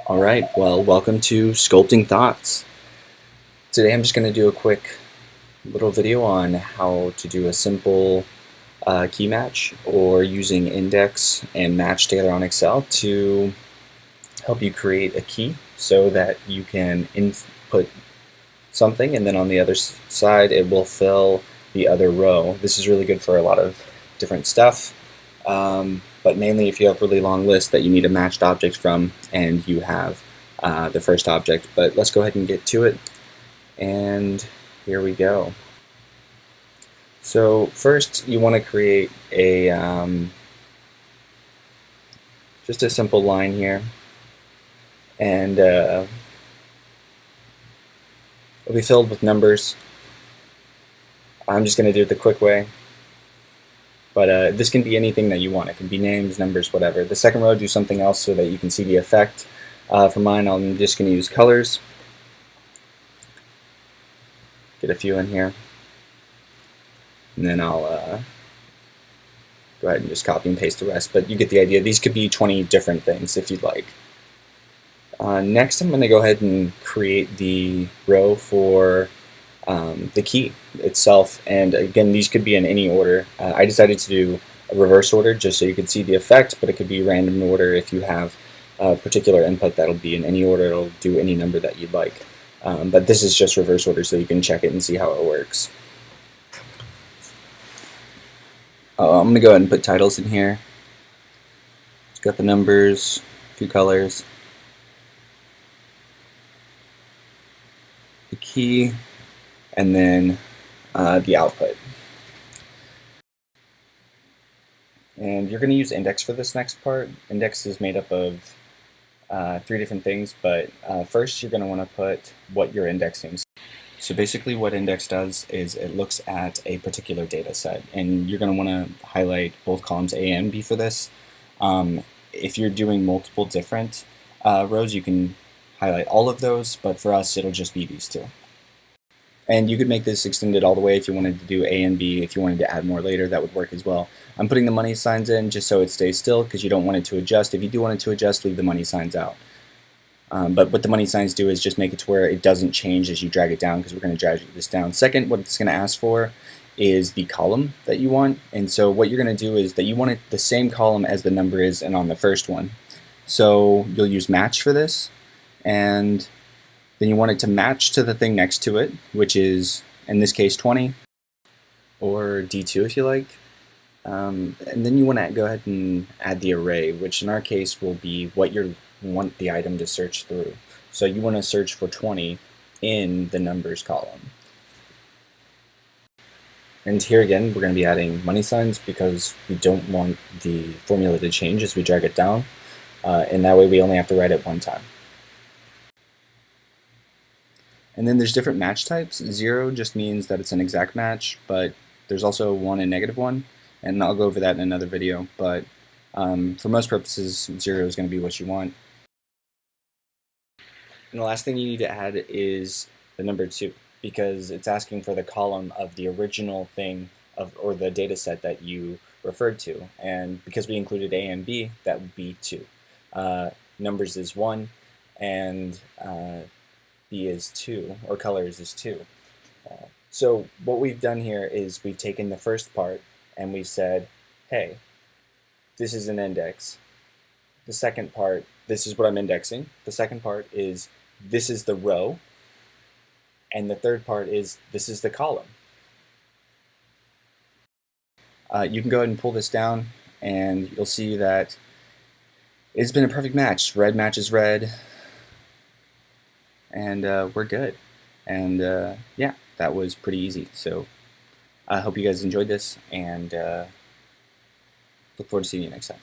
Alright, well, welcome to Sculpting Thoughts. Today I'm just going to do a quick little video on how to do a simple key match or using index and match together on Excel to help you create a key so that you can input something and then on the other side it will fill the other row. This is really good for a lot of different stuff. But mainly if you have really long lists that you need a matched object from and you have the first object. But let's go ahead and get to it, and here we go. So first you want to create a just a simple line here, and it'll be filled with numbers. I'm just going to do it the quick way. But this can be anything that you want. It can be names, numbers, whatever. The second row, do something else so that you can see the effect. For mine, I'm just going to use colors. Get a few in here. And then I'll go ahead and just copy and paste the rest. But you get the idea. These could be 20 different things if you'd like. Next, I'm going to go ahead and create the row for the key itself, and again these could be in any order. I decided to do a reverse order just so you could see the effect, but it could be random order if you have a particular input. That'll be in any order, it'll do any number that you'd like, but this is just reverse order so you can check it and see how it works. I'm going to go ahead and put titles in here. It's got the numbers, a few colors, the key, and then the output. And you're going to use index for this next part. Index is made up of 3 different things, but first you're going to want to put what you're indexing. So basically what index does is it looks at a particular data set, and you're going to want to highlight both columns A and B for this. If you're doing multiple different rows, you can highlight all of those, but for us it'll just be these 2. And you could make this extended all the way if you wanted to do A and B. If you wanted to add more later, that would work as well. I'm putting the money signs in just so it stays still because you don't want it to adjust. If you do want it to adjust, leave the money signs out. But what the money signs do is just make it to where it doesn't change as you drag it down, because we're going to drag this down. Second, what it's going to ask for is the column that you want. And so what you're going to do is that you want it the same column as the number is and on the first one. So you'll use match for this, and then you want it to match to the thing next to it, which is, in this case, 20, or D2 if you like. And then you want to go ahead and add the array, which in our case will be what you want the item to search through. So you want to search for 20 in the numbers column. And here again, we're going to be adding money signs because we don't want the formula to change as we drag it down. And that way we only have to write it one time. And then there's different match types. 0 just means that it's an exact match, but there's also 1 and -1, and I'll go over that in another video. But for most purposes, 0 is going to be what you want. And the last thing you need to add is the number 2, because it's asking for the column of the original thing or the data set that you referred to. And because we included A and B, that would be 2. Numbers is 1, and B is 2, or colors is 2. So what we've done here is we've taken the first part and we've said, hey, this is an index. The second part, this is what I'm indexing. The second part is, this is the row. And the third part is, this is the column. You can go ahead and pull this down and you'll see that it's been a perfect match. Red matches red. And we're good. And yeah, that was pretty easy. So I hope you guys enjoyed this, and look forward to seeing you next time.